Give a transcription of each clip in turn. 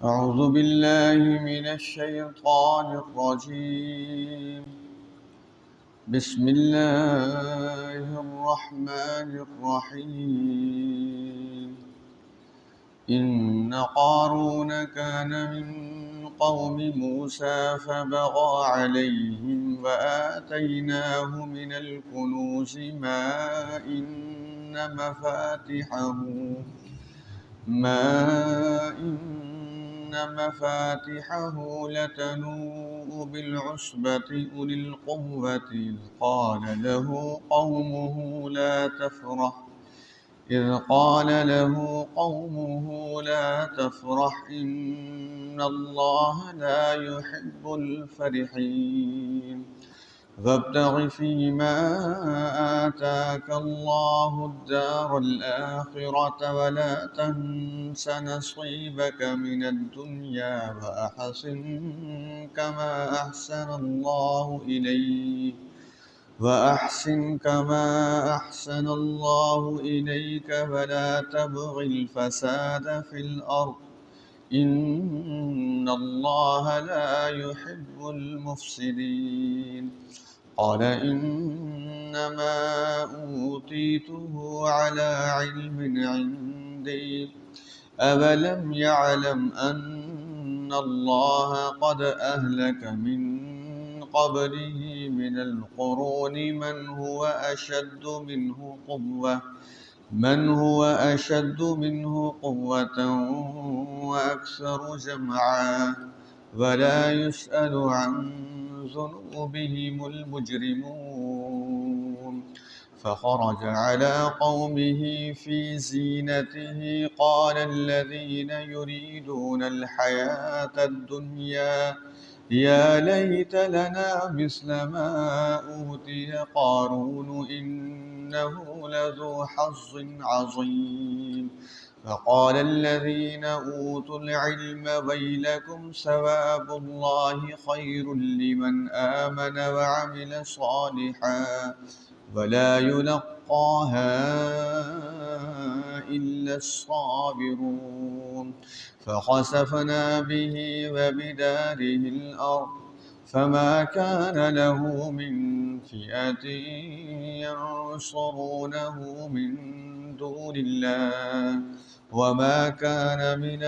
أعوذ بالله من الشيطان الرجيم. بسم الله الرحمن الرحيم. إن قارون كان من قوم موسى فبغى عليهم وآتيناه من الكنوز ما إن مفاتحه لتنوء بالعصبة أولي القوة إذ قال له قومه لا تفرح إن الله لا يحب الفرحين وابتغ فيما آتاك الله الدار الآخرة ولا تنس نصيبك من الدنيا وأحسن كما أحسن الله إليك ولا تبغ الفساد في الأرض إن الله لا يحب المفسدين. قال إنما أوتيته على علم عندي أولم يعلم أن الله قد أهلك من قبله من القرون من هو أشد منه قوة وأكثر جمعا ولا يسأل عن ذنوبهم المجرمون. فخرج على قومه في زينته قال الذين يريدون الحياة الدنيا يا ليت لنا مثل ما أوتي قارون إنه لذو حظ عظيم. فقال الذين أوتوا العلم ويلكم ثواب الله خير لمن آمن وعمل صالحا ولا يلقاها إلا الصابرون. فخسفنا به وبداره الأرض فما كان له من فئة ينصرونه من دون الله وما كان من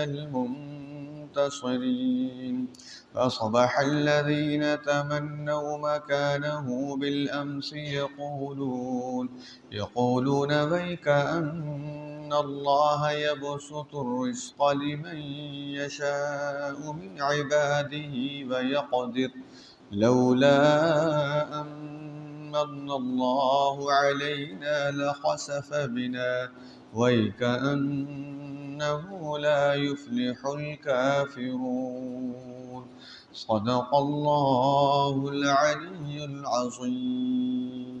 المنتصرين. فأصبح الذين تمنوا مكانه بالأمس يقولون ويك أن الله يبسط الرزق لمن يشاء من عباده ويقدر لولا أن الله علينا لخسف بنا ويكأنه لا يفلح الكافرون. صدق الله العلي العظيم.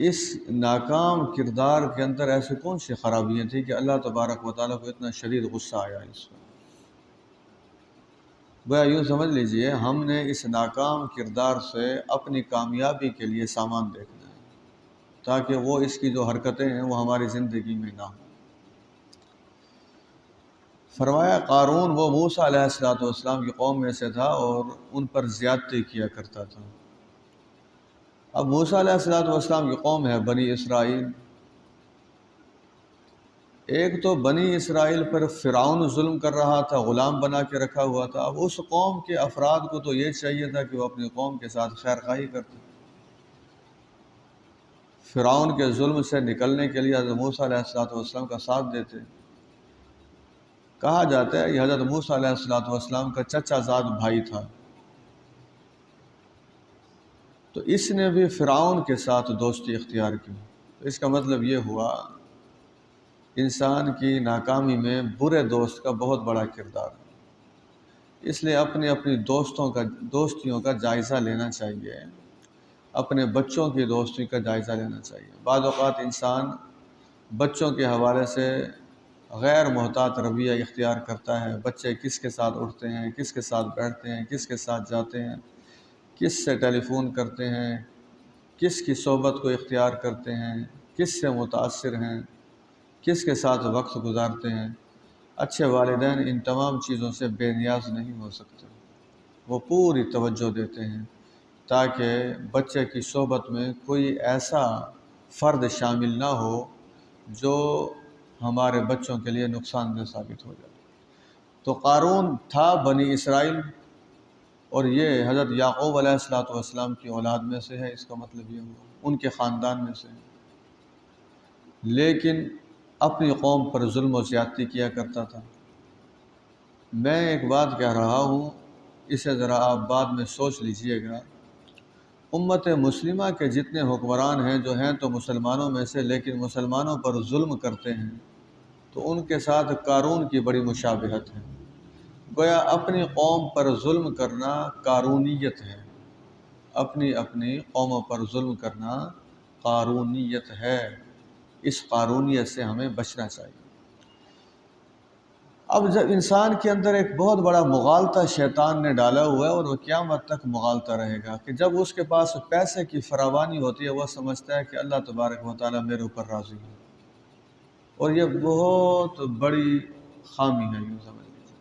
اس ناکام کردار کے اندر ایسے کون سی خرابیاں تھیں کہ اللہ تبارک و تعالیٰ کو اتنا شدید غصہ آیا اس پر؟ گویا یوں سمجھ لیجئے ہم نے اس ناکام کردار سے اپنی کامیابی کے لیے سامان دیکھنا ہے، تاکہ وہ اس کی جو حرکتیں ہیں وہ ہماری زندگی میں نہ ہوں۔ فرمایا قارون وہ موسیٰ علیہ السلام کی قوم میں سے تھا اور ان پر زیادتی کیا کرتا تھا۔ اب موسیٰ علیہ السلام کی قوم ہے بنی اسرائیل۔ ایک تو بنی اسرائیل پر فرعون ظلم کر رہا تھا، غلام بنا کے رکھا ہوا تھا۔ اب اس قوم کے افراد کو تو یہ چاہیے تھا کہ وہ اپنی قوم کے ساتھ خیر خواہی کرتے۔ فرعون کے ظلم سے نکلنے کے لیے حضرت موسیٰ علیہ السلام کا ساتھ دیتے۔ کہا جاتا ہے یہ حضرت موسیٰ علیہ السلام کا چچا زاد بھائی تھا، تو اس نے بھی فرعون کے ساتھ دوستی اختیار کی۔ تو اس کا مطلب یہ ہوا انسان کی ناکامی میں برے دوست کا بہت بڑا کردار ہے۔ اس لیے اپنی دوستیوں کا جائزہ لینا چاہیے، اپنے بچوں کی دوستی کا جائزہ لینا چاہیے۔ بعض اوقات انسان بچوں کے حوالے سے غیر محتاط رویہ اختیار کرتا ہے۔ بچے کس کے ساتھ اٹھتے ہیں، کس کے ساتھ بیٹھتے ہیں، کس کے ساتھ جاتے ہیں، کس سے ٹیلی فون کرتے ہیں، کس کی صحبت کو اختیار کرتے ہیں، کس سے متاثر ہیں، کس کے ساتھ وقت گزارتے ہیں۔ اچھے والدین ان تمام چیزوں سے بے نیاز نہیں ہو سکتے، وہ پوری توجہ دیتے ہیں تاکہ بچے کی صحبت میں کوئی ایسا فرد شامل نہ ہو جو ہمارے بچوں کے لیے نقصان دہ ثابت ہو جائے۔ تو قارون تھا بنی اسرائیل، اور یہ حضرت یعقوب علیہ السلام کی اولاد میں سے ہے، اس کا مطلب یہ ہوا ان کے خاندان میں سے ہے، لیکن اپنی قوم پر ظلم و زیادتی کیا کرتا تھا۔ میں ایک بات کہہ رہا ہوں، اسے ذرا آپ بعد میں سوچ لیجئے گا۔ امت مسلمہ کے جتنے حکمران ہیں جو ہیں تو مسلمانوں میں سے، لیکن مسلمانوں پر ظلم کرتے ہیں، تو ان کے ساتھ قارون کی بڑی مشابہت ہے۔ گویا اپنی قوم پر ظلم کرنا قارونیت ہے، اپنی قوموں پر ظلم کرنا قارونیت ہے۔ اس قارونیت سے ہمیں بچنا چاہیے۔ اب جب انسان کے اندر ایک بہت بڑا مغالطہ شیطان نے ڈالا ہوا ہے، اور وہ قیامت تک مغالطہ رہے گا، کہ جب اس کے پاس پیسے کی فراوانی ہوتی ہے وہ سمجھتا ہے کہ اللہ تبارک و تعالیٰ میرے اوپر راضی ہے، اور یہ بہت بڑی خامی ہے۔ یوں سمجھ لیجیے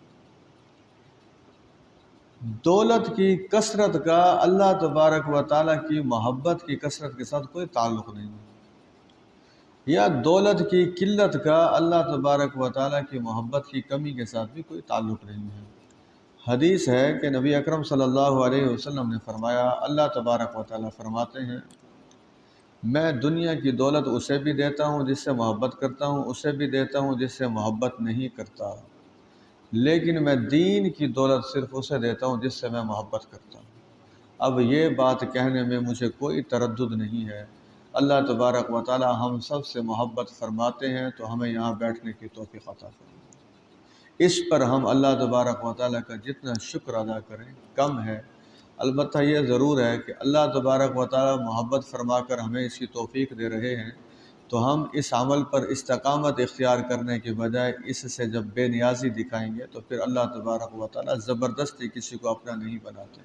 دولت کی کثرت کا اللہ تبارک و تعالیٰ کی محبت کی کثرت کے ساتھ کوئی تعلق نہیں ہے، یا دولت کی قلت کا اللہ تبارک و تعالیٰ کی محبت کی کمی کے ساتھ بھی کوئی تعلق نہیں ہے۔ حدیث ہے کہ نبی اکرم صلی اللہ علیہ وسلم نے فرمایا، اللہ تبارک و تعالیٰ فرماتے ہیں میں دنیا کی دولت اسے بھی دیتا ہوں جس سے محبت کرتا ہوں، اسے بھی دیتا ہوں جس سے محبت نہیں کرتا، لیکن میں دین کی دولت صرف اسے دیتا ہوں جس سے میں محبت کرتا ہوں۔ اب یہ بات کہنے میں مجھے کوئی تردد نہیں ہے، اللہ تبارک و تعالی ہم سب سے محبت فرماتے ہیں تو ہمیں یہاں بیٹھنے کی توفیق عطا فرمائے۔ اس پر ہم اللہ تبارک و تعالی کا جتنا شکر ادا کریں کم ہے۔ البتہ یہ ضرور ہے کہ اللہ تبارک و تعالی محبت فرما کر ہمیں اس کی توفیق دے رہے ہیں، تو ہم اس عمل پر استقامت اختیار کرنے کے بجائے اس سے جب بے نیازی دکھائیں گے تو پھر اللہ تبارک و تعالی زبردستی کسی کو اپنا نہیں بناتے۔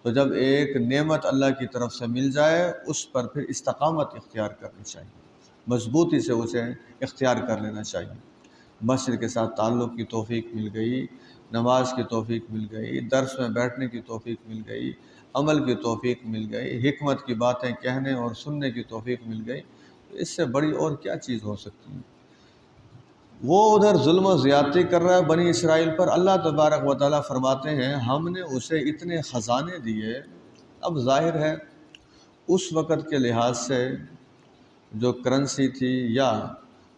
تو جب ایک نعمت اللہ کی طرف سے مل جائے اس پر پھر استقامت اختیار کرنی چاہیے، مضبوطی سے اسے اختیار کر لینا چاہیے۔ مسجد کے ساتھ تعلق کی توفیق مل گئی، نماز کی توفیق مل گئی، درس میں بیٹھنے کی توفیق مل گئی، عمل کی توفیق مل گئی، حکمت کی باتیں کہنے اور سننے کی توفیق مل گئی، تو اس سے بڑی اور کیا چیز ہو سکتی ہے؟ وہ ادھر ظلم و زیادتی کر رہا ہے بنی اسرائیل پر، اللہ تبارک و تعالیٰ فرماتے ہیں ہم نے اسے اتنے خزانے دیے۔ اب ظاہر ہے اس وقت کے لحاظ سے جو کرنسی تھی یا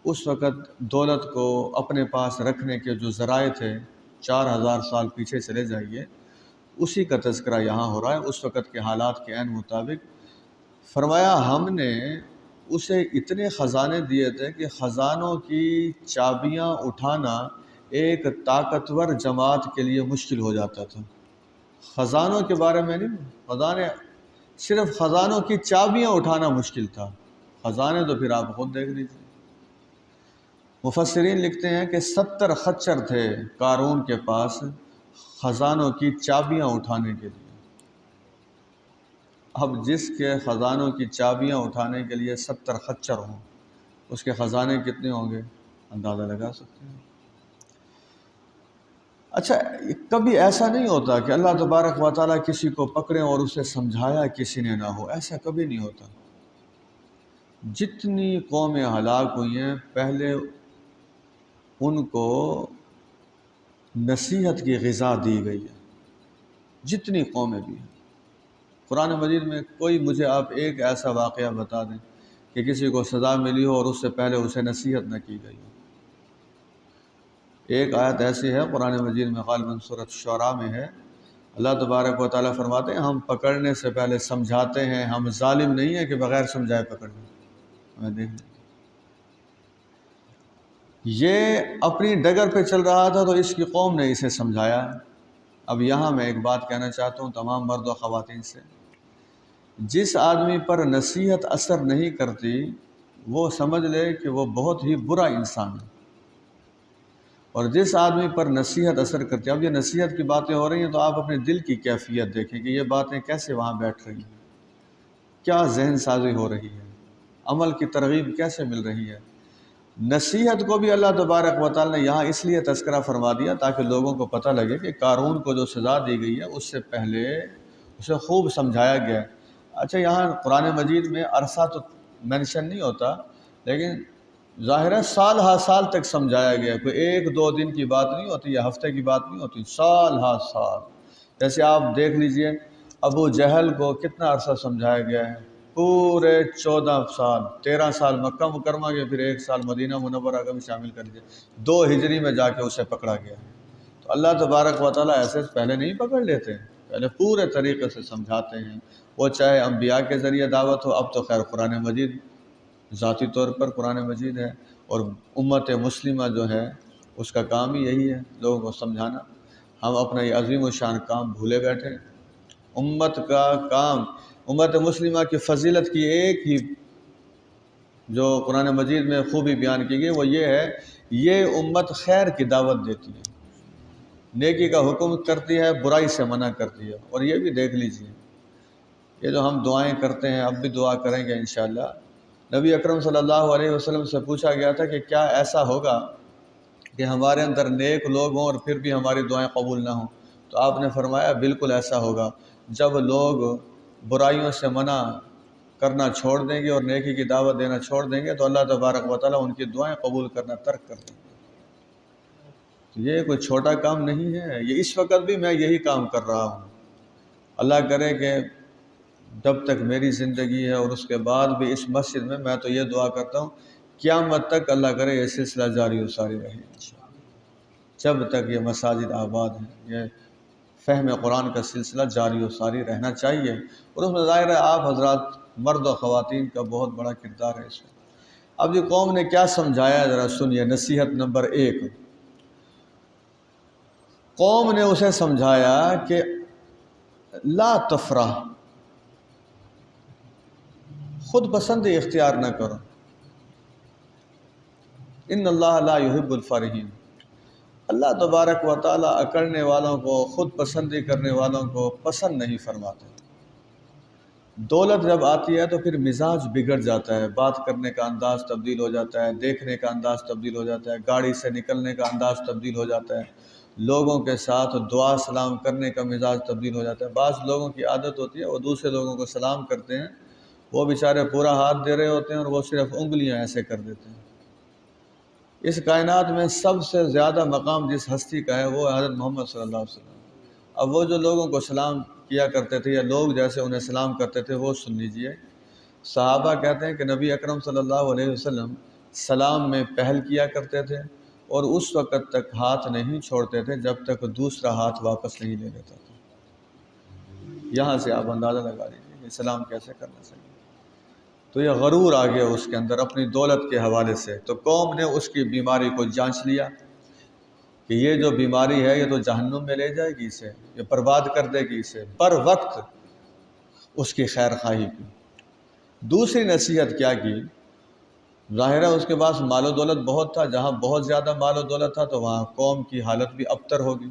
اس وقت دولت کو اپنے پاس رکھنے کے جو ذرائع تھے، 4000 سال پیچھے چلے جائیے، اسی کا تذکرہ یہاں ہو رہا ہے، اس وقت کے حالات کے عین مطابق۔ فرمایا ہم نے اسے اتنے خزانے دیے تھے کہ خزانوں کی چابیاں اٹھانا ایک طاقتور جماعت کے لیے مشکل ہو جاتا تھا۔ خزانوں کے بارے میں نہیں، صرف خزانوں کی چابیاں اٹھانا مشکل تھا، خزانے تو پھر آپ خود دیکھ لیجیے۔ مفسرین لکھتے ہیں کہ 70 خچر تھے قارون کے پاس خزانوں کی چابیاں اٹھانے کے لیے۔ اب جس کے خزانوں کی چابیاں اٹھانے کے لیے 70 خچر ہوں، اس کے خزانے کتنے ہوں گے، اندازہ لگا سکتے ہیں۔ اچھا، کبھی ایسا نہیں ہوتا کہ اللہ تبارک و تعالیٰ کسی کو پکڑے اور اسے سمجھایا کسی نے نہ ہو، ایسا کبھی نہیں ہوتا۔ جتنی قومیں ہلاک ہوئی ہیں، پہلے ان کو نصیحت کی غذا دی گئی ہے، جتنی قومیں بھی ہیں۔ قرآن مجید میں کوئی مجھے آپ ایک ایسا واقعہ بتا دیں کہ کسی کو سزا ملی ہو اور اس سے پہلے اسے نصیحت نہ کی گئی ہو۔ ایک آیت ایسی ہے قرآن مجید میں، غالباً سورۃ شعراء میں ہے، اللہ تبارک و تعالیٰ فرماتے ہیں ہم پکڑنے سے پہلے سمجھاتے ہیں، ہم ظالم نہیں ہیں کہ بغیر سمجھائے پکڑنے۔ یہ اپنی ڈگر پہ چل رہا تھا تو اس کی قوم نے اسے سمجھایا۔ اب یہاں میں ایک بات کہنا چاہتا ہوں تمام مرد و خواتین سے، جس آدمی پر نصیحت اثر نہیں کرتی وہ سمجھ لے کہ وہ بہت ہی برا انسان ہے، اور جس آدمی پر نصیحت اثر کرتی ہے، اب یہ نصیحت کی باتیں ہو رہی ہیں تو آپ اپنے دل کی کیفیت دیکھیں کہ یہ باتیں کیسے وہاں بیٹھ رہی ہیں، کیا ذہن سازی ہو رہی ہے، عمل کی ترغیب کیسے مل رہی ہے۔ نصیحت کو بھی اللہ تبارک و تعالیٰ نے یہاں اس لیے تذکرہ فرما دیا تاکہ لوگوں کو پتہ لگے کہ قارون کو جو سزا دی گئی ہے اس سے پہلے اسے خوب سمجھایا گیا ہے۔ اچھا، یہاں قرآن مجید میں عرصہ تو مینشن نہیں ہوتا، لیکن ظاہر ہے سال ہا سال تک سمجھایا گیا، کوئی ایک دو دن کی بات نہیں ہوتی یا ہفتے کی بات نہیں ہوتی، سال ہا سال۔ جیسے آپ دیکھ لیجئے ابو جہل کو کتنا عرصہ سمجھایا گیا ہے، پورے 14 سال، 13 سال مکہ مکرمہ کے، پھر 1 سال مدینہ منورہ کا بھی شامل کر دیا، 2 ہجری میں جا کے اسے پکڑا گیا۔ تو اللہ تبارک و تعالیٰ ایسے پہلے نہیں پکڑ لیتے ہیں، پہلے پورے طریقے سے سمجھاتے ہیں، وہ چاہے انبیاء کے ذریعے دعوت ہو، اب تو خیر قرآن مجید ذاتی طور پر قرآن مجید ہے، اور امت مسلمہ جو ہے اس کا کام ہی یہی ہے لوگوں کو سمجھانا۔ ہم اپنا یہ عظیم و شان کام بھولے بیٹھے ہیں۔ امت کا کام، امت مسلمہ کی فضیلت کی ایک ہی جو قرآن مجید میں خوبی بیان کی گئی وہ یہ ہے، یہ امت خیر کی دعوت دیتی ہے، نیکی کا حکم کرتی ہے، برائی سے منع کرتی ہے۔ اور یہ بھی دیکھ لیجئے، یہ جو ہم دعائیں کرتے ہیں، اب بھی دعا کریں گے انشاءاللہ، نبی اکرم صلی اللہ علیہ وسلم سے پوچھا گیا تھا کہ کیا ایسا ہوگا کہ ہمارے اندر نیک لوگ ہوں اور پھر بھی ہماری دعائیں قبول نہ ہوں؟ تو آپ نے فرمایا بالکل ایسا ہوگا، جب لوگ برائیوں سے منع کرنا چھوڑ دیں گے اور نیکی کی دعوت دینا چھوڑ دیں گے تو اللہ تبارک و تعالیٰ ان کی دعائیں قبول کرنا ترک کر دیں گے۔ تو یہ کوئی چھوٹا کام نہیں ہے، یہ اس وقت بھی میں یہی کام کر رہا ہوں۔ اللہ کرے کہ جب تک میری زندگی ہے اور اس کے بعد بھی اس مسجد میں تو یہ دعا کرتا ہوں قیامت تک اللہ کرے یہ سلسلہ جاری و ساری رہے انشاءاللہ، جب تک یہ مساجد آباد ہیں، یہ فہم قرآن کا سلسلہ جاری و ساری رہنا چاہیے، اور اس میں ظاہر ہے آپ حضرات مرد و خواتین کا بہت بڑا کردار ہے اس میں۔ اب یہ قوم نے کیا سمجھایا ذرا سنیے، نصیحت نمبر 1، قوم نے اسے سمجھایا کہ لا تفرح، خود پسندی اختیار نہ کرو، ان اللہ لا يحب الفرحین، اللہ تبارک و تعالیٰ اکڑنے والوں کو، خود پسندی کرنے والوں کو پسند نہیں فرماتے۔ دولت جب آتی ہے تو پھر مزاج بگڑ جاتا ہے، بات کرنے کا انداز تبدیل ہو جاتا ہے، دیکھنے کا انداز تبدیل ہو جاتا ہے، گاڑی سے نکلنے کا انداز تبدیل ہو جاتا ہے، لوگوں کے ساتھ دعا سلام کرنے کا مزاج تبدیل ہو جاتا ہے۔ بعض لوگوں کی عادت ہوتی ہے وہ دوسرے لوگوں کو سلام کرتے ہیں، وہ بیچارے پورا ہاتھ دے رہے ہوتے ہیں اور وہ صرف انگلیاں ایسے کر دیتے ہیں۔ اس کائنات میں سب سے زیادہ مقام جس ہستی کا ہے وہ حضرت محمد صلی اللہ علیہ وسلم۔ اب وہ جو لوگوں کو سلام کیا کرتے تھے یا لوگ جیسے انہیں سلام کرتے تھے وہ سن لیجئے، صحابہ کہتے ہیں کہ نبی اکرم صلی اللہ علیہ وسلم سلام میں پہل کیا کرتے تھے اور اس وقت تک ہاتھ نہیں چھوڑتے تھے جب تک دوسرا ہاتھ واپس نہیں لے لیتا تھا۔ یہاں سے آپ اندازہ لگا لیجیے کہ سلام کیسے کرنا چاہیے۔ تو یہ غرور آ گیا اس کے اندر اپنی دولت کے حوالے سے، تو قوم نے اس کی بیماری کو جانچ لیا کہ یہ جو بیماری ہے یہ تو جہنم میں لے جائے گی اسے، یہ برباد کر دے گی اسے، پر وقت اس کی خیر خواہی کی۔ دوسری نصیحت کیا کی؟ ظاہر ہے اس کے پاس مال و دولت بہت تھا، جہاں بہت زیادہ مال و دولت تھا تو وہاں قوم کی حالت بھی ابتر ہوگی۔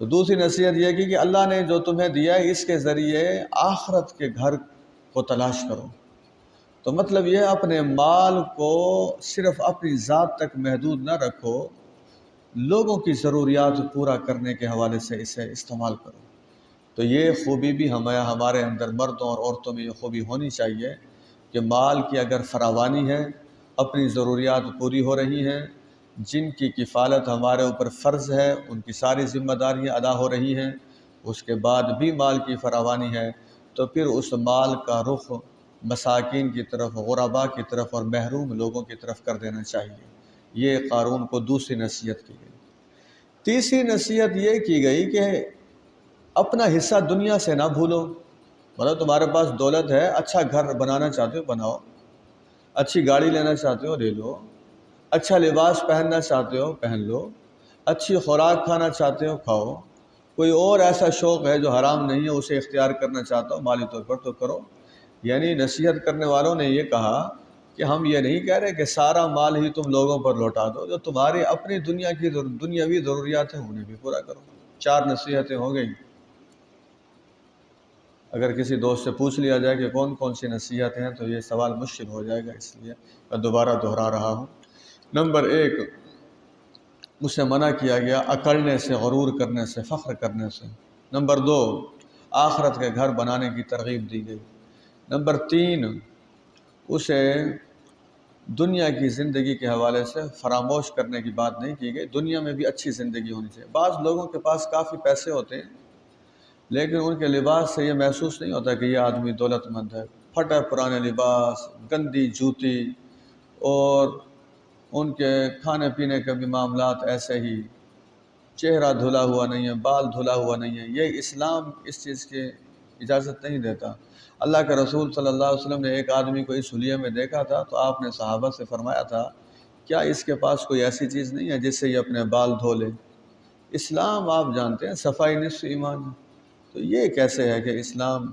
تو دوسری نصیحت یہ کی کہ اللہ نے جو تمہیں دیا ہے اس کے ذریعے آخرت کے گھر کو تلاش کرو۔ تو مطلب یہ اپنے مال کو صرف اپنی ذات تک محدود نہ رکھو، لوگوں کی ضروریات پورا کرنے کے حوالے سے اسے استعمال کرو۔ تو یہ خوبی بھی ہمارے اندر مردوں اور عورتوں میں یہ خوبی ہونی چاہیے کہ مال کی اگر فراوانی ہے، اپنی ضروریات پوری ہو رہی ہیں، جن کی کفالت ہمارے اوپر فرض ہے ان کی ساری ذمہ داریاں ادا ہو رہی ہیں، اس کے بعد بھی مال کی فراوانی ہے، تو پھر اس مال کا رخ مساکین کی طرف، غرباء کی طرف اور محروم لوگوں کی طرف کر دینا چاہیے۔ یہ قارون کو دوسری نصیحت کی گئی۔ تیسری نصیحت یہ کی گئی کہ اپنا حصہ دنیا سے نہ بھولو۔ مطلب تمہارے پاس دولت ہے، اچھا گھر بنانا چاہتے ہو بناؤ، اچھی گاڑی لینا چاہتے ہو لے لو، اچھا لباس پہننا چاہتے ہو پہن لو، اچھی خوراک کھانا چاہتے ہو کھاؤ، کوئی اور ایسا شوق ہے جو حرام نہیں ہے اسے اختیار کرنا چاہتا ہو مالی طور پر تو کرو۔ یعنی نصیحت کرنے والوں نے یہ کہا کہ ہم یہ نہیں کہہ رہے کہ سارا مال ہی تم لوگوں پر لوٹا دو، جو تمہاری اپنی دنیاوی ضروریات ہیں انہیں بھی پورا کرو۔ 4 نصیحتیں ہو گئیں۔ اگر کسی دوست سے پوچھ لیا جائے کہ کون کون سی نصیحتیں ہیں تو یہ سوال مشکل ہو جائے گا، اس لیے میں دوبارہ دہرا رہا ہوں۔ نمبر 1، اسے منع کیا گیا اکڑنے سے، غرور کرنے سے، فخر کرنے سے۔ نمبر 2، آخرت کے گھر بنانے کی ترغیب دی گئی۔ نمبر 3، اسے دنیا کی زندگی کے حوالے سے فراموش کرنے کی بات نہیں کی گئی، دنیا میں بھی اچھی زندگی ہونی چاہیے۔ بعض لوگوں کے پاس کافی پیسے ہوتے ہیں لیکن ان کے لباس سے یہ محسوس نہیں ہوتا کہ یہ آدمی دولت مند ہے۔ پھٹا پرانے لباس، گندی جوتی، اور ان کے کھانے پینے کے بھی معاملات ایسے ہی، چہرہ دھلا ہوا نہیں ہے، بال دھلا ہوا نہیں ہے۔ یہ اسلام اس چیز کی اجازت نہیں دیتا۔ اللہ کے رسول صلی اللہ علیہ وسلم نے ایک آدمی کو اس حلیے میں دیکھا تھا تو آپ نے صحابہ سے فرمایا تھا کیا اس کے پاس کوئی ایسی چیز نہیں ہے جس سے یہ اپنے بال دھو لے؟ اسلام آپ جانتے ہیں صفائی نصف ایمان ہے۔ تو یہ کیسے ہے کہ اسلام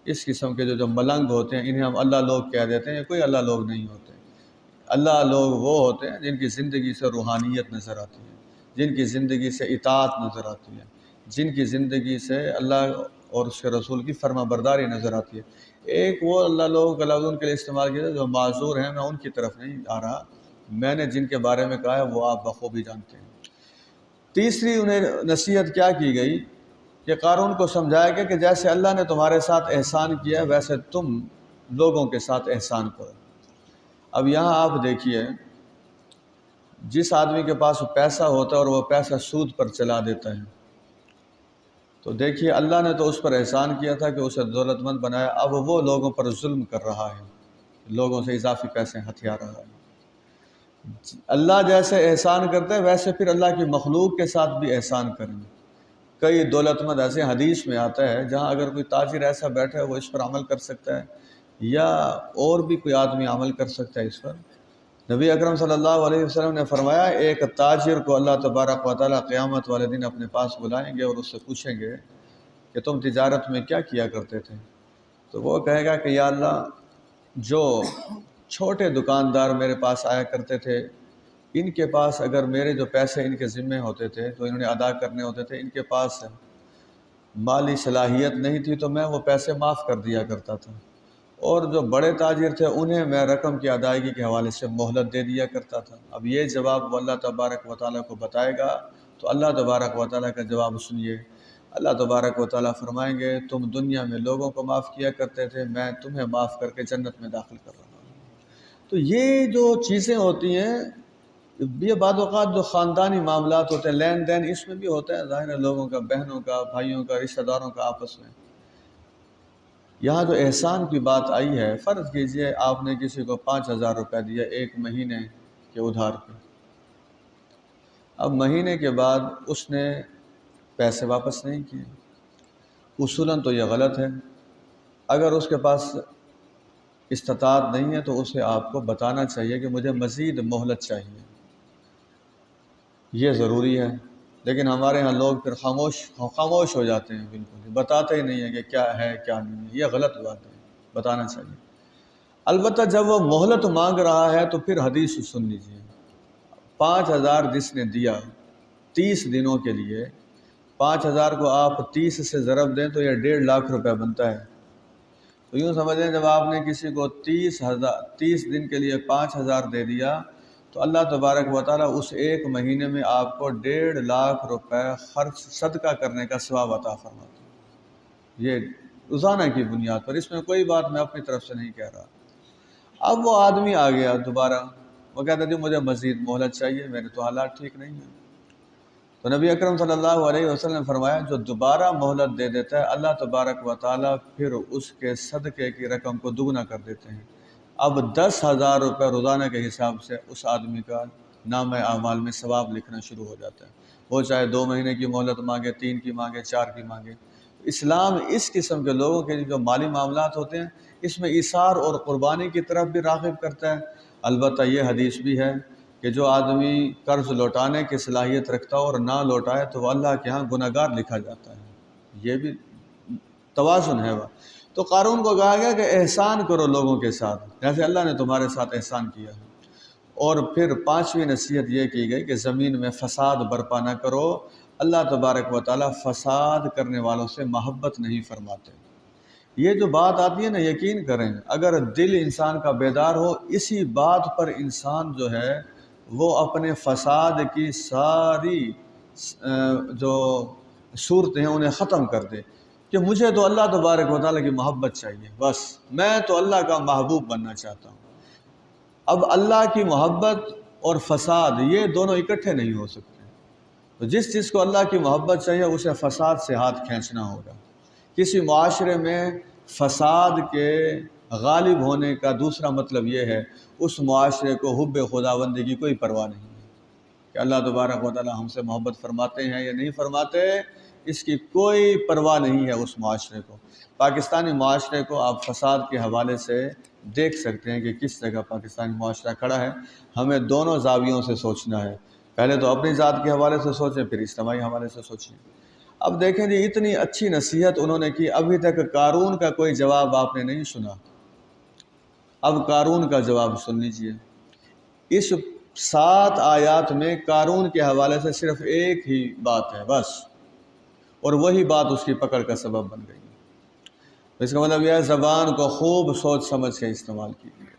اس قسم کے جو ملنگ ہوتے ہیں انہیں ہم اللہ لوگ کہہ دیتے ہیں؟ کوئی اللہ لوگ نہیں ہوتے۔ اللہ لوگ وہ ہوتے ہیں جن کی زندگی سے روحانیت نظر آتی ہے، جن کی زندگی سے اطاعت نظر آتی ہے، جن کی زندگی سے اللہ اور اس کے رسول کی فرما برداری نظر آتی ہے۔ ایک وہ اللہ لوگوں کا لفظ ان کے لیے استعمال کیا جو معذور ہیں، میں ان کی طرف نہیں آ رہا، میں نے جن کے بارے میں کہا ہے وہ آپ بخوبی جانتے ہیں۔ تیسری انہیں نصیحت کیا کی گئی کہ قارون کو سمجھایا گیا کہ جیسے اللہ نے تمہارے ساتھ احسان کیا ہے ویسے تم لوگوں کے ساتھ احسان کرو۔ اب یہاں آپ دیکھیے، جس آدمی کے پاس پیسہ ہوتا ہے اور وہ پیسہ سود پر چلا دیتا ہے، تو دیکھیے اللہ نے تو اس پر احسان کیا تھا کہ اسے دولت مند بنایا، اب وہ لوگوں پر ظلم کر رہا ہے، لوگوں سے اضافی پیسے ہتھیا رہا ہے۔ اللہ جیسے احسان کرتا ہے ویسے پھر اللہ کی مخلوق کے ساتھ بھی احسان کریں۔ کئی دولت مند ایسے حدیث میں آتا ہے جہاں اگر کوئی تاجر ایسا بیٹھا ہے وہ اس پر عمل کر سکتا ہے، یا اور بھی کوئی آدمی عمل کر سکتا ہے اس پر۔ نبی اکرم صلی اللہ علیہ وسلم نے فرمایا ایک تاجر کو اللہ تبارک و تعالیٰ قیامت والے دن اپنے پاس بلائیں گے اور اس سے پوچھیں گے کہ تم تجارت میں کیا کیا کرتے تھے؟ تو وہ کہے گا کہ یا اللہ، جو چھوٹے دکاندار میرے پاس آیا کرتے تھے ان کے پاس اگر میرے جو پیسے ان کے ذمے ہوتے تھے تو انہوں نے ادا کرنے ہوتے تھے، ان کے پاس مالی صلاحیت نہیں تھی تو میں وہ پیسے معاف کر دیا کرتا تھا، اور جو بڑے تاجر تھے انہیں میں رقم کی ادائیگی کے حوالے سے مہلت دے دیا کرتا تھا۔ اب یہ جواب وہ اللہ تبارک و تعالیٰ کو بتائے گا تو اللہ تبارک و تعالیٰ کا جواب سنیے۔ اللہ تبارک و تعالیٰ فرمائیں گے تم دنیا میں لوگوں کو معاف کیا کرتے تھے، میں تمہیں معاف کر کے جنت میں داخل کر رہا ہوں۔ تو یہ جو چیزیں ہوتی ہیں، یہ بعض اوقات جو خاندانی معاملات ہوتے ہیں، لین دین اس میں بھی ہوتا ہے، ظاہر ہے لوگوں کا، بہنوں کا، بھائیوں کا، رشتہ داروں کا آپس میں۔ یہاں جو احسان کی بات آئی ہے، فرض کیجئے آپ نے کسی کو 5,000 روپے دیا 1 مہینے کے ادھار پہ، اب مہینے کے بعد اس نے پیسے واپس نہیں کیے، اصولاً تو یہ غلط ہے۔ اگر اس کے پاس استطاعت نہیں ہے تو اسے آپ کو بتانا چاہیے کہ مجھے مزید مہلت چاہیے، یہ ضروری ہے۔ لیکن ہمارے ہاں لوگ پھر خاموش ہو جاتے ہیں، بالکل بتاتے ہی نہیں ہیں کہ کیا ہے کیا نہیں ہے، یہ غلط بات ہے۔ بتانا چاہیے۔ البتہ جب وہ مہلت مانگ رہا ہے تو پھر حدیث سن لیجیے۔ 5,000 جس نے دیا 30 دنوں کے لیے، 5,000 کو آپ 30 سے ضرب دیں تو یہ 1.5 لاکھ روپے بنتا ہے۔ تو یوں سمجھیں جب آپ نے کسی کو 30 دن کے لیے 5,000 دے دیا تو اللہ تبارک و تعالیٰ اس ایک مہینے میں آپ کو 1.5 لاکھ روپے خرچ صدقہ کرنے کا ثواب عطا فرماتا ہے۔ یہ روزانہ کی بنیاد پر، اس میں کوئی بات میں اپنی طرف سے نہیں کہہ رہا۔ اب وہ آدمی آ گیا دوبارہ، وہ کہتا جی مجھے مزید مہلت چاہیے، میرے تو حالات ٹھیک نہیں ہیں۔ تو نبی اکرم صلی اللہ علیہ وسلم نے فرمایا جو دوبارہ مہلت دے دیتا ہے اللہ تبارک و تعالیٰ پھر اس کے صدقے کی رقم کو دگنا کر دیتے ہیں۔ اب 10,000 روپے روزانہ کے حساب سے اس آدمی کا نامہ اعمال میں ثواب لکھنا شروع ہو جاتا ہے، وہ چاہے 2 مہینے کی مہلت مانگے، 3 کی مانگے، 4 کی مانگے۔ اسلام اس قسم کے لوگوں کے جو مالی معاملات ہوتے ہیں اس میں ایثار اور قربانی کی طرف بھی راغب کرتا ہے۔ البتہ یہ حدیث بھی ہے کہ جو آدمی قرض لوٹانے کی صلاحیت رکھتا اور نہ لوٹائے تو وہ اللہ کے ہاں گناہ گار لکھا جاتا ہے۔ یہ بھی توازن ہے۔ وہ تو قارون کو کہا گیا کہ احسان کرو لوگوں کے ساتھ جیسے اللہ نے تمہارے ساتھ احسان کیا ہے۔ اور پھر 5ویں نصیحت یہ کی گئی کہ زمین میں فساد برپا نہ کرو، اللہ تبارک و تعالیٰ فساد کرنے والوں سے محبت نہیں فرماتے۔ یہ جو بات آتی ہے نا، یقین کریں اگر دل انسان کا بیدار ہو اسی بات پر انسان جو ہے وہ اپنے فساد کی ساری جو صورتیں ہیں انہیں ختم کر دے کہ مجھے تو اللہ تبارک و تعالیٰ کی محبت چاہیے، بس میں تو اللہ کا محبوب بننا چاہتا ہوں۔ اب اللہ کی محبت اور فساد یہ دونوں اکٹھے نہیں ہو سکتے۔ تو جس چیز کو اللہ کی محبت چاہیے اسے فساد سے ہاتھ کھینچنا ہوگا۔ کسی معاشرے میں فساد کے غالب ہونے کا دوسرا مطلب یہ ہے اس معاشرے کو حب خداوندی کی کوئی پرواہ نہیں ہے کہ اللہ تبارک و تعالیٰ ہم سے محبت فرماتے ہیں یا نہیں فرماتے، اس کی کوئی پرواہ نہیں ہے اس معاشرے کو۔ پاکستانی معاشرے کو آپ فساد کے حوالے سے دیکھ سکتے ہیں کہ کس جگہ پاکستانی معاشرہ کھڑا ہے۔ ہمیں دونوں زاویوں سے سوچنا ہے، پہلے تو اپنی ذات کے حوالے سے سوچیں، پھر اجتماعی حوالے سے سوچیں۔ اب دیکھیں جی اتنی اچھی نصیحت انہوں نے کی، ابھی تک قارون کا کوئی جواب آپ نے نہیں سنا۔ اب قارون کا جواب سن لیجئے۔ اس 7 آیات میں قارون کے حوالے سے صرف ایک ہی بات ہے بس، اور وہی بات اس کی پکڑ کا سبب بن گئی۔ اس کا مطلب یہ ہے زبان کو خوب سوچ سمجھ کے استعمال کیجیے،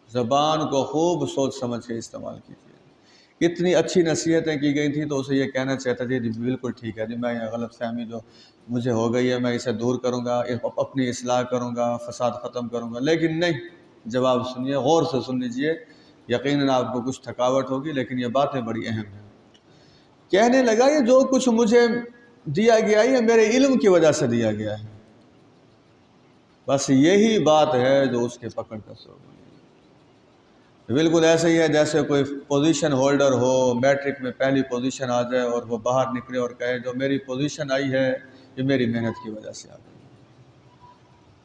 زبان کو خوب سوچ سمجھ کے استعمال کیجیے۔ اتنی اچھی نصیحتیں کی گئی تھیں تو اسے یہ کہنا چاہتا تھا جی بالکل ٹھیک ہے جی، میں یہ غلط فہمی جو مجھے ہو گئی ہے میں اسے دور کروں گا، اپنی اصلاح کروں گا، فساد ختم کروں گا، لیکن نہیں۔ جواب سنیے، غور سے سن لیجیے، یقیناً آپ کو کچھ تھکاوٹ ہوگی لیکن یہ باتیں بڑی اہم ہیں۔ کہنے لگا یہ جو کچھ مجھے دیا گیا ہے یہ میرے علم کی وجہ سے دیا گیا ہے، بس یہی بات ہے جو اس کے پکڑ کا سبب ہے۔ بالکل ایسے ہی ہے جیسے کوئی پوزیشن ہولڈر ہو، میٹرک میں پہلی پوزیشن آ جائے اور وہ باہر نکلے اور کہے جو میری پوزیشن آئی ہے یہ میری محنت کی وجہ سے آ گئی۔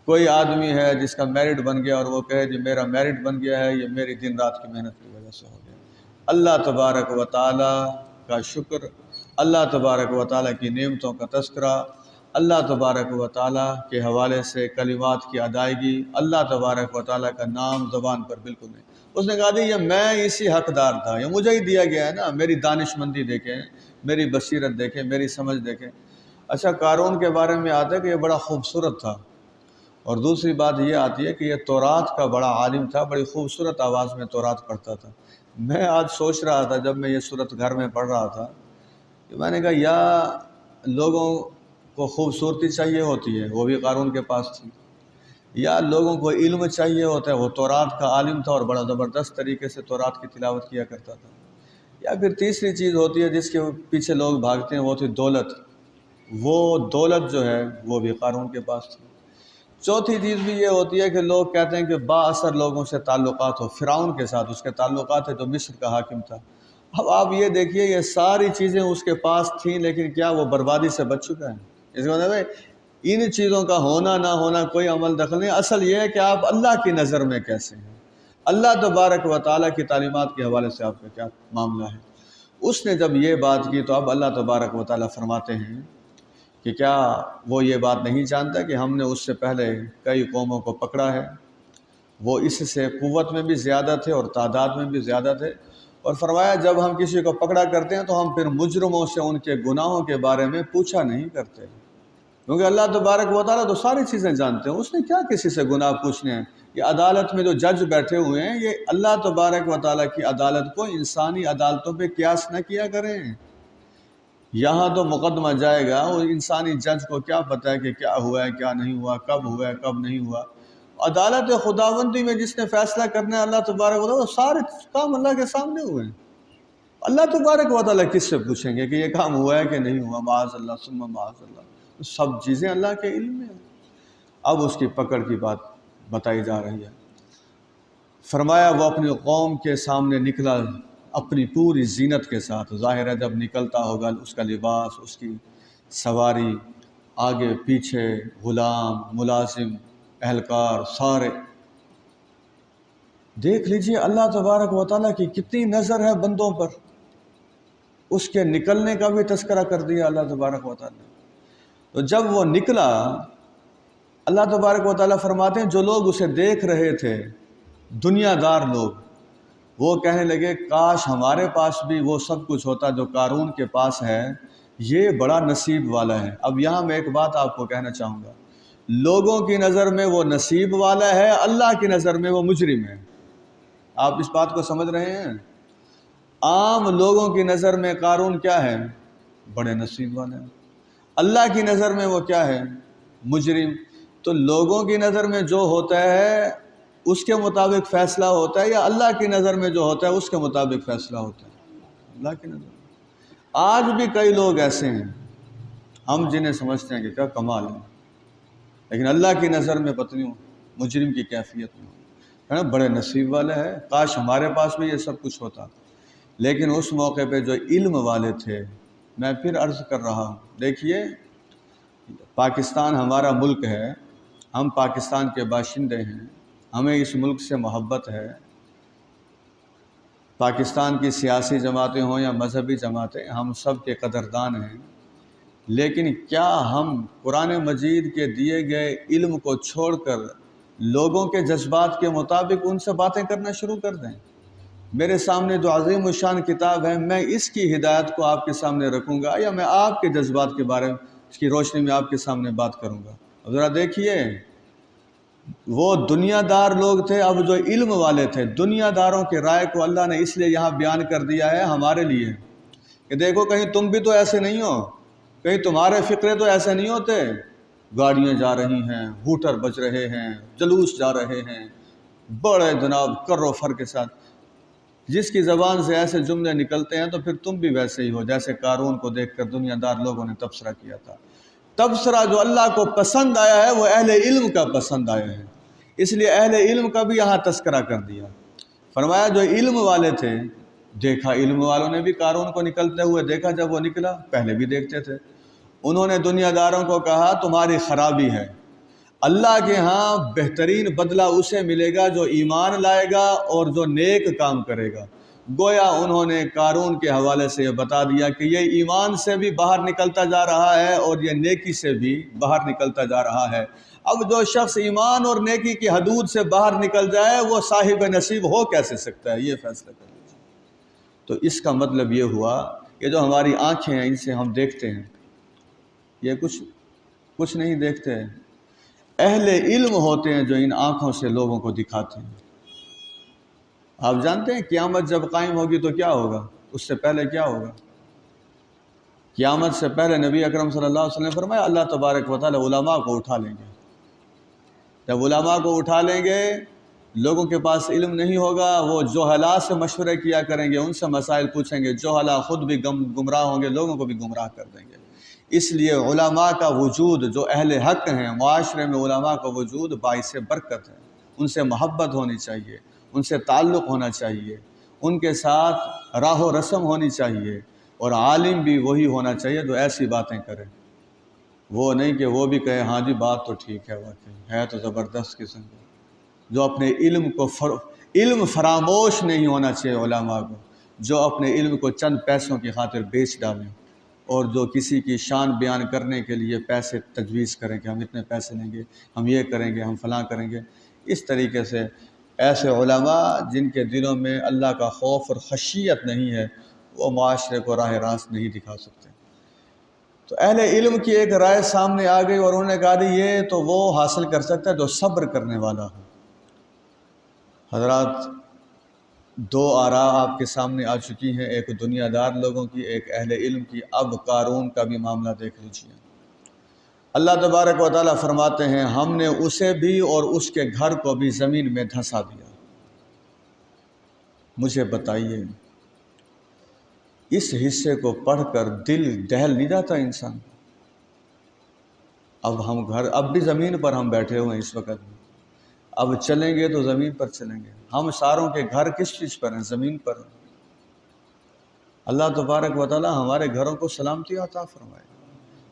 کوئی آدمی ہے جس کا میرٹ بن گیا اور وہ کہے جی میرا میرٹ بن گیا ہے یہ میری دن رات کی محنت کی وجہ سے ہو گیا۔ اللہ تبارک و تعالیٰ کا شکر، اللہ تبارک و تعالیٰ کی نعمتوں کا تذکرہ، اللہ تبارک و تعالیٰ کے حوالے سے کلمات کی ادائیگی، اللہ تبارک و تعالیٰ کا نام زبان پر بالکل نہیں۔ اس نے کہا جی یہ میں اسی حقدار تھا، یہ مجھے ہی دیا گیا ہے نا، میری دانش مندی دیکھیں، میری بصیرت دیکھیں، میری سمجھ دیکھیں۔ اچھا قارون کے بارے میں آتا ہے کہ یہ بڑا خوبصورت تھا، اور دوسری بات یہ آتی ہے کہ یہ تورات کا بڑا عالم تھا، بڑی خوبصورت آواز میں تورات پڑھتا تھا۔ میں آج سوچ رہا تھا جب میں یہ صورت گھر میں پڑھ رہا تھا کہ میں نے کہا یا لوگوں کو خوبصورتی چاہیے ہوتی ہے، وہ بھی قارون کے پاس تھی، یا لوگوں کو علم چاہیے ہوتا ہے، وہ تورات کا عالم تھا اور بڑا زبردست طریقے سے تورات کی تلاوت کیا کرتا تھا، یا پھر تیسری چیز ہوتی ہے جس کے پیچھے لوگ بھاگتے ہیں وہ تھی دولت، وہ دولت جو ہے وہ بھی قارون کے پاس تھی۔ چوتھی چیز بھی یہ ہوتی ہے کہ لوگ کہتے ہیں کہ با اثر لوگوں سے تعلقات ہو، فرعون کے ساتھ اس کے تعلقات ہے جو مصر کا حاکم تھا۔ اب آپ یہ دیکھیے یہ ساری چیزیں اس کے پاس تھیں لیکن کیا وہ بربادی سے بچ چکا ہے؟ اس کا مطلب ہے ان چیزوں کا ہونا نہ ہونا کوئی عمل دخل نہیں، اصل یہ ہے کہ آپ اللہ کی نظر میں کیسے ہیں، اللہ تبارک و تعالیٰ کی تعلیمات کے حوالے سے آپ کا کیا معاملہ ہے۔ اس نے جب یہ بات کی تو اب اللہ تبارک و تعالیٰ فرماتے ہیں کہ کیا وہ یہ بات نہیں جانتا کہ ہم نے اس سے پہلے کئی قوموں کو پکڑا ہے، وہ اس سے قوت میں بھی زیادہ تھے اور تعداد میں بھی زیادہ تھے، اور فرمایا جب ہم کسی کو پکڑا کرتے ہیں تو ہم پھر مجرموں سے ان کے گناہوں کے بارے میں پوچھا نہیں کرتے، کیونکہ اللہ تبارک و تعالیٰ تو ساری چیزیں جانتے ہیں، اس نے کیا کسی سے گناہ پوچھنے ہیں۔ یہ عدالت میں جو جج بیٹھے ہوئے ہیں، یہ اللہ تبارک و تعالیٰ کی عدالت کو انسانی عدالتوں پہ قیاس نہ کیا کریں۔ یہاں تو مقدمہ جائے گا، وہ انسانی جج کو کیا پتہ ہے کہ کیا ہوا ہے کیا نہیں ہوا، کب ہوا ہے کب نہیں ہوا۔ عدالت خداوندی میں جس نے فیصلہ کرنا ہے اللہ تبارک و تعالیٰ، سارے کام اللہ کے سامنے ہوئے ہیں۔ اللہ تبارک و تعالیٰ کس سے پوچھیں گے کہ یہ کام ہوا ہے کہ نہیں ہوا؟ معاذ اللہ ثم معاذ اللہ، سب چیزیں اللہ کے علم میں ہیں۔ اب اس کی پکڑ کی بات بتائی جا رہی ہے۔ فرمایا وہ اپنی قوم کے سامنے نکلا اپنی پوری زینت کے ساتھ، ظاہر ہے جب نکلتا ہوگا اس کا لباس، اس کی سواری، آگے پیچھے غلام، ملازم، اہلکار، سارے۔ دیکھ لیجئے اللہ تبارک و تعالیٰ کی کتنی نظر ہے بندوں پر، اس کے نکلنے کا بھی تذکرہ کر دیا اللہ تبارک و تعالیٰ۔ تو جب وہ نکلا، اللہ تبارک و تعالیٰ فرماتے ہیں جو لوگ اسے دیکھ رہے تھے، دنیا دار لوگ، وہ کہنے لگے کاش ہمارے پاس بھی وہ سب کچھ ہوتا جو قارون کے پاس ہے، یہ بڑا نصیب والا ہے۔ اب یہاں میں ایک بات آپ کو کہنا چاہوں گا، لوگوں کی نظر میں وہ نصیب والا ہے، اللہ کی نظر میں وہ مجرم ہے۔ آپ اس بات کو سمجھ رہے ہیں؟ عام لوگوں کی نظر میں قارون کیا ہے؟ بڑے نصیب والا ہے۔ اللہ کی نظر میں وہ کیا ہے؟ مجرم۔ تو لوگوں کی نظر میں جو ہوتا ہے اس کے مطابق فیصلہ ہوتا ہے، یا اللہ کی نظر میں جو ہوتا ہے اس کے مطابق فیصلہ ہوتا ہے؟ اللہ کی نظر میں۔ آج بھی کئی لوگ ایسے ہیں ہم جنہیں سمجھتے ہیں کہ کیا کمال ہے، لیکن اللہ کی نظر میں پتہ نہیں مجرم کی کیفیت میں ہے نا، بڑے نصیب والا ہے، کاش ہمارے پاس بھی یہ سب کچھ ہوتا۔ لیکن اس موقع پہ جو علم والے تھے، میں پھر عرض کر رہا ہوں، دیکھیے پاکستان ہمارا ملک ہے، ہم پاکستان کے باشندے ہیں، ہمیں اس ملک سے محبت ہے، پاکستان کی سیاسی جماعتیں ہوں یا مذہبی جماعتیں، ہم سب کے قدردان ہیں، لیکن کیا ہم قرآن مجید کے دیے گئے علم کو چھوڑ کر لوگوں کے جذبات کے مطابق ان سے باتیں کرنا شروع کر دیں؟ میرے سامنے جو عظیم الشان کتاب ہے، میں اس کی ہدایت کو آپ کے سامنے رکھوں گا، یا میں آپ کے جذبات کے بارے میں اس کی روشنی میں آپ کے سامنے بات کروں گا؟ اب ذرا دیکھیے، وہ دنیا دار لوگ تھے، اب جو علم والے تھے، دنیا داروں کی رائے کو اللہ نے اس لیے یہاں بیان کر دیا ہے ہمارے لیے کہ دیکھو کہیں تم بھی تو ایسے نہیں ہو، کہیں تمہارے فقرے تو ایسے نہیں ہوتے، گاڑیاں جا رہی ہیں، ہوٹر بج رہے ہیں، جلوس جا رہے ہیں، بڑے جناب کر و فر کے ساتھ، جس کی زبان سے ایسے جملے نکلتے ہیں تو پھر تم بھی ویسے ہی ہو جیسے قارون کو دیکھ کر دنیا دار لوگوں نے تبصرہ کیا تھا۔ تبصرہ جو اللہ کو پسند آیا ہے وہ اہل علم کا پسند آیا ہے، اس لیے اہل علم کا بھی یہاں تذکرہ کر دیا۔ فرمایا جو علم والے تھے، دیکھا علم والوں نے بھی قارون کو نکلتے ہوئے دیکھا، جب وہ نکلا پہلے بھی دیکھتے تھے، انہوں نے دنیا داروں کو کہا تمہاری خرابی ہے، اللہ کے ہاں بہترین بدلہ اسے ملے گا جو ایمان لائے گا اور جو نیک کام کرے گا۔ گویا انہوں نے قارون کے حوالے سے یہ بتا دیا کہ یہ ایمان سے بھی باہر نکلتا جا رہا ہے اور یہ نیکی سے بھی باہر نکلتا جا رہا ہے۔ اب جو شخص ایمان اور نیکی کی حدود سے باہر نکل جائے وہ صاحب نصیب ہو کیسے سکتا ہے؟ یہ فیصلہ کر لیجیے۔ تو اس کا مطلب یہ ہوا کہ جو ہماری آنکھیں ہیں ان سے ہم دیکھتے ہیں، یہ کچھ نہیں دیکھتے، اہل علم ہوتے ہیں جو ان آنکھوں سے لوگوں کو دکھاتے ہیں۔ آپ جانتے ہیں قیامت جب قائم ہوگی تو کیا ہوگا؟ اس سے پہلے کیا ہوگا؟ قیامت سے پہلے نبی اکرم صلی اللہ علیہ وسلم نے فرمایا اللہ تبارک و تعالی علماء کو اٹھا لیں گے۔ جب علماء کو اٹھا لیں گے، لوگوں کے پاس علم نہیں ہوگا، وہ جہلاء سے مشورے کیا کریں گے، ان سے مسائل پوچھیں گے، جہلاء خود بھی گمراہ ہوں گے، لوگوں کو بھی گمراہ کر دیں گے۔ اس لیے علماء کا وجود، جو اہل حق ہیں معاشرے میں، علماء کا وجود باعث برکت ہے، ان سے محبت ہونی چاہیے، ان سے تعلق ہونا چاہیے، ان کے ساتھ راہ و رسم ہونی چاہیے، اور عالم بھی وہی ہونا چاہیے جو ایسی باتیں کرے، وہ نہیں کہ وہ بھی کہے ہاں جی بات تو ٹھیک ہے، واقعی ہے تو زبردست قسم کا، جو اپنے علم فراموش نہیں ہونا چاہیے علماء کو، جو اپنے علم کو چند پیسوں کی خاطر بیچ ڈالیں۔ اور جو کسی کی شان بیان کرنے کے لیے پیسے تجویز کریں کہ ہم اتنے پیسے لیں گے، ہم یہ کریں گے، ہم فلاں کریں گے، اس طریقے سے ایسے علماء جن کے دلوں میں اللہ کا خوف اور خشیت نہیں ہے، وہ معاشرے کو راہ راست نہیں دکھا سکتے۔ تو اہل علم کی ایک رائے سامنے آ گئی اور انہوں نے کہا یہ تو وہ حاصل کر سکتا ہے جو صبر کرنے والا ہو۔ حضرات، دو آراء آپ کے سامنے آ چکی ہیں، ایک دنیا دار لوگوں کی، ایک اہل علم کی۔ اب قارون کا بھی معاملہ دیکھ لیجیے۔ اللہ تبارک و تعالیٰ فرماتے ہیں ہم نے اسے بھی اور اس کے گھر کو بھی زمین میں دھنسا دیا۔ مجھے بتائیے، اس حصے کو پڑھ کر دل دہل نہیں جاتا انسان؟ اب بھی زمین پر ہم بیٹھے ہوئے ہیں اس وقت بھی، اب چلیں گے تو زمین پر چلیں گے۔ ہم ساروں کے گھر کس چیز پر ہیں؟ زمین پر ہیں۔ اللہ تبارک و تعالیٰ ہمارے گھروں کو سلامتی عطا فرمائے۔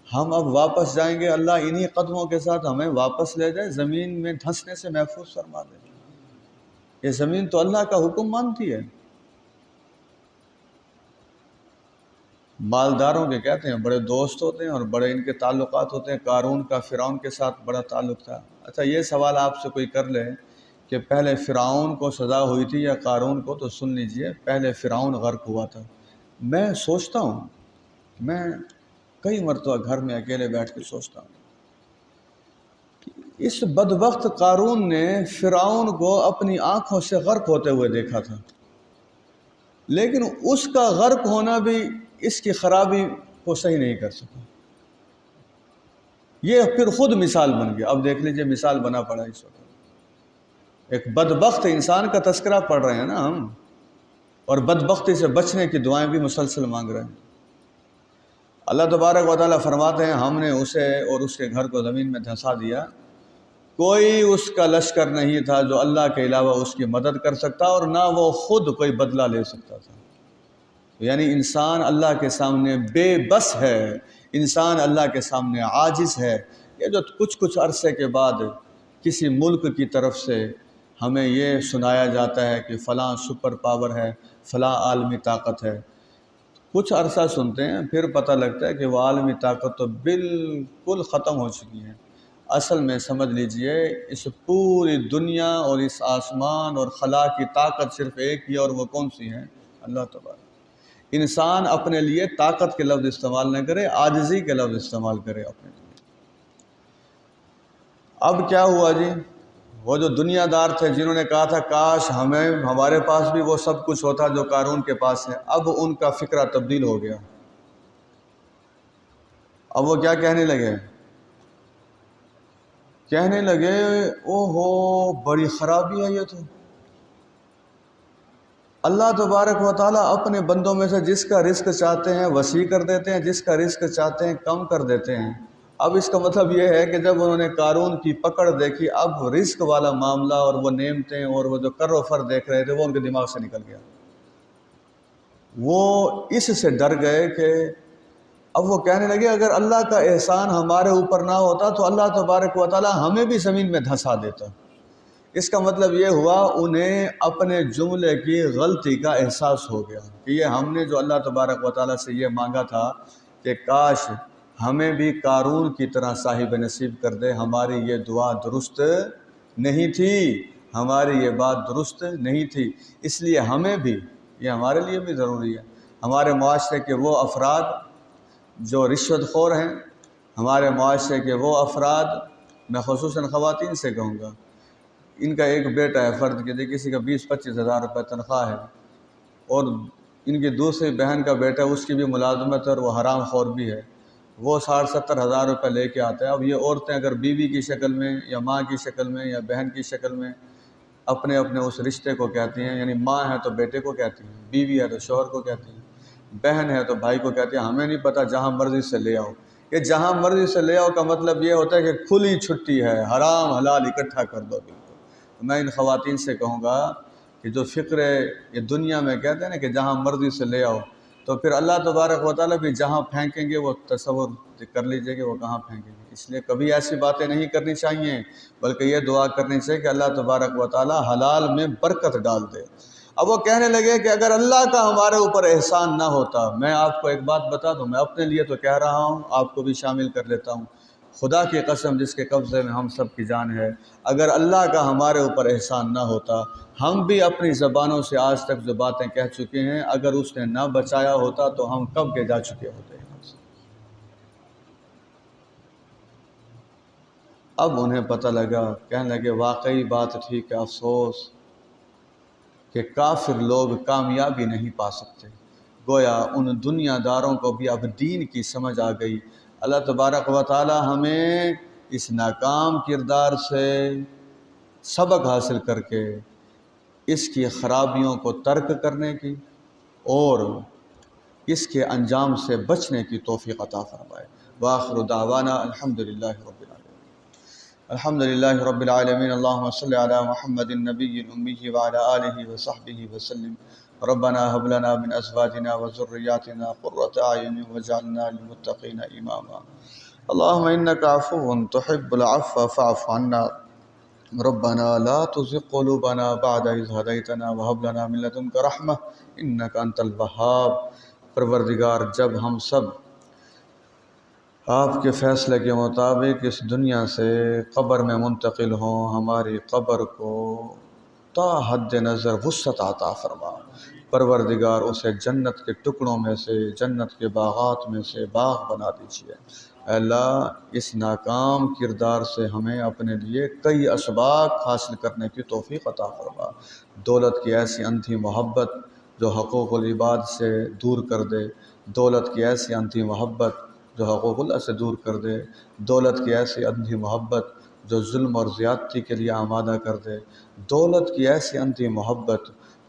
ہم اب واپس جائیں گے، اللہ انہی قدموں کے ساتھ ہمیں واپس لے جائے، زمین میں دھنسنے سے محفوظ فرما دے۔ یہ زمین تو اللہ کا حکم مانتی ہے۔ مالداروں کے کہتے ہیں بڑے دوست ہوتے ہیں اور بڑے ان کے تعلقات ہوتے ہیں۔ قارون کا فرعون کے ساتھ بڑا تعلق تھا۔ اچھا، یہ سوال آپ سے کوئی کر لے کہ پہلے فرعون کو سزا ہوئی تھی یا قارون کو، تو سن لیجئے، پہلے فرعون غرق ہوا تھا۔ میں سوچتا ہوں، میں کئی مرتبہ گھر میں اکیلے بیٹھ کے سوچتا ہوں کہ اس بدبخت قارون نے فرعون کو اپنی آنکھوں سے غرق ہوتے ہوئے دیکھا تھا، لیکن اس کا غرق ہونا بھی اس کی خرابی کو صحیح نہیں کر سکا۔ یہ پھر خود مثال بن گیا۔ اب دیکھ لیجئے، مثال بنا پڑا اس وقت۔ ایک بدبخت انسان کا تذکرہ پڑھ رہے ہیں نا ہم، اور بدبختی سے بچنے کی دعائیں بھی مسلسل مانگ رہے ہیں۔ اللہ تبارک و تعالیٰ فرماتے ہیں ہم نے اسے اور اس کے گھر کو زمین میں دھنسا دیا، کوئی اس کا لشکر نہیں تھا جو اللہ کے علاوہ اس کی مدد کر سکتا، اور نہ وہ خود کوئی بدلہ لے سکتا تھا۔ یعنی انسان اللہ کے سامنے بے بس ہے، انسان اللہ کے سامنے عاجز ہے۔ یہ جو کچھ عرصے کے بعد کسی ملک کی طرف سے ہمیں یہ سنایا جاتا ہے کہ فلاں سپر پاور ہے، فلاں عالمی طاقت ہے، کچھ عرصہ سنتے ہیں پھر پتہ لگتا ہے کہ وہ عالمی طاقت تو بالکل ختم ہو چکی ہے۔ اصل میں سمجھ لیجئے، اس پوری دنیا اور اس آسمان اور خلا کی طاقت صرف ایک ہی، اور وہ کون سی ہے؟ اللہ تبارک۔ انسان اپنے لیے طاقت کے لفظ استعمال نہ کرے، عاجزی کے لفظ استعمال کرے اپنے لیے۔ اب کیا ہوا جی؟ وہ جو دنیا دار تھے جنہوں نے کہا تھا کاش ہمارے پاس بھی وہ سب کچھ ہوتا جو قارون کے پاس ہے، اب ان کا فکرہ تبدیل ہو گیا۔ اب وہ کیا کہنے لگے؟ کہنے لگے اوہو بڑی خرابی ہے یہ تو۔ اللہ تبارک و تعالیٰ اپنے بندوں میں سے جس کا رزق چاہتے ہیں وسیع کر دیتے ہیں، جس کا رزق چاہتے ہیں کم کر دیتے ہیں۔ اب اس کا مطلب یہ ہے کہ جب انہوں نے قارون کی پکڑ دیکھی، اب رزق والا معاملہ اور وہ نعمتیں اور وہ جو کر و فر دیکھ رہے تھے وہ ان کے دماغ سے نکل گیا۔ وہ اس سے ڈر گئے کہ اب وہ کہنے لگے اگر اللہ کا احسان ہمارے اوپر نہ ہوتا تو اللہ تبارک و تعالیٰ ہمیں بھی زمین میں دھنسا دیتا۔ اس کا مطلب یہ ہوا انہیں اپنے جملے کی غلطی کا احساس ہو گیا کہ یہ ہم نے جو اللہ تبارک و تعالیٰ سے یہ مانگا تھا کہ کاش ہمیں بھی قارون کی طرح صاحب نصیب کر دے، ہماری یہ دعا درست نہیں تھی، ہماری یہ بات درست نہیں تھی۔ اس لیے ہمیں بھی، یہ ہمارے لیے بھی ضروری ہے، ہمارے معاشرے کے وہ افراد جو رشوت خور ہیں، ہمارے معاشرے کے وہ افراد، میں خصوصاً خواتین سے کہوں گا، ان کا ایک بیٹا ہے، فرض کیجیے کسی کا 20-25 ہزار روپے تنخواہ ہے، اور ان کی دوسری بہن کا بیٹا، اس کی بھی ملازمت ہے اور وہ حرام خور بھی ہے، وہ 60-70 ہزار روپے لے کے آتا ہے۔ اب یہ عورتیں اگر بیوی کی شکل میں یا ماں کی شکل میں یا بہن کی شکل میں اپنے اس رشتے کو کہتی ہیں، یعنی ماں ہے تو بیٹے کو کہتی ہیں، بیوی ہے تو شوہر کو کہتی ہیں، بہن ہے تو بھائی کو کہتی ہیں ہمیں نہیں پتہ، جہاں مرضی سے لے آؤ۔ یہ جہاں مرضی سے لے آؤ کا مطلب یہ ہوتا ہے کہ کھلی چھٹی ہے، حرام حلال اکٹھا کر دو۔ بالکل میں ان خواتین سے کہوں گا کہ جو فکر یہ دنیا میں کہتے ہیں نا کہ جہاں مرضی سے لے آؤ، تو پھر اللہ تبارک و تعالیٰ بھی جہاں پھینکیں گے وہ تصور کر لیجئے کہ وہ کہاں پھینکیں گے۔ اس لیے کبھی ایسی باتیں نہیں کرنی چاہیے، بلکہ یہ دعا کرنی چاہیے کہ اللہ تبارک و تعالیٰ حلال میں برکت ڈال دے۔ اب وہ کہنے لگے کہ اگر اللہ کا ہمارے اوپر احسان نہ ہوتا، میں آپ کو ایک بات بتا دوں، میں اپنے لیے تو کہہ رہا ہوں، آپ کو بھی شامل کر لیتا ہوں، خدا کی قسم جس کے قبضے میں ہم سب کی جان ہے، اگر اللہ کا ہمارے اوپر احسان نہ ہوتا، ہم بھی اپنی زبانوں سے آج تک جو باتیں کہہ چکے ہیں، اگر اس نے نہ بچایا ہوتا تو ہم کب کے جا چکے ہوتے ہیں۔ اب انہیں پتہ لگا، کہنے لگے واقعی بات ٹھیک ہے، افسوس کہ کافر لوگ کامیابی نہیں پا سکتے۔ گویا ان دنیا داروں کو بھی اب دین کی سمجھ آ گئی۔ اللہ تبارک و تعالی ہمیں اس ناکام کردار سے سبق حاصل کر کے اس کی خرابیوں کو ترک کرنے کی اور اس کے انجام سے بچنے کی توفیق عطا فرمائے۔ وآخر دعوانا الحمدللہ رب العالمین۔ الحمدللہ رب العالمین، اللہم صلی علی محمد النبی الامی وعلی آلہ وصحبہ وسلم۔ ربنا هب لنا من ازواجنا وذرياتنا قرة اعین واجعلنا للمتقین اماما۔ اللہم انک عفو تحب العفو فاعف عنا۔ ربنا لا تزغ قلوبنا بعد اذ ہدیتنا وہب لنا من لدنک رحمہ انک انت الوہاب۔ پروردگار، جب ہم سب آپ کے فیصلے کے مطابق اس دنیا سے قبر میں منتقل ہوں، ہماری قبر کو تا حد نظر وسعت عطا فرما۔ پروردگار، اسے جنت کے ٹکڑوں میں سے، جنت کے باغات میں سے باغ بنا دیجیے۔ اے اللہ، اس ناکام کردار سے ہمیں اپنے لیے کئی اسباق حاصل کرنے کی توفیق عطا فرما۔ دولت کی ایسی اندھی محبت جو حقوق العباد سے دور کر دے، دولت کی ایسی اندھی محبت جو حقوق اللہ سے دور کر دے، دولت کی ایسی اندھی محبت جو ظلم اور زیادتی کے لیے آمادہ کر دے، دولت کی ایسی اندھی محبت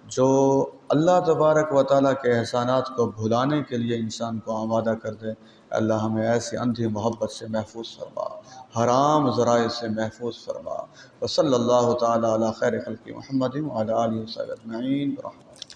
جو اللہ تبارک و تعالیٰ کے احسانات کو بھلانے کے لیے انسان کو آمادہ کر دے۔ اللہ ہمیں ایسی اندھی محبت سے محفوظ فرما، حرام ذرائع سے محفوظ فرما۔ وصلی اللہ تعالیٰ علی خیر خلق محمد وعلی آلہ وصحبہ اجمعین برحمتہ۔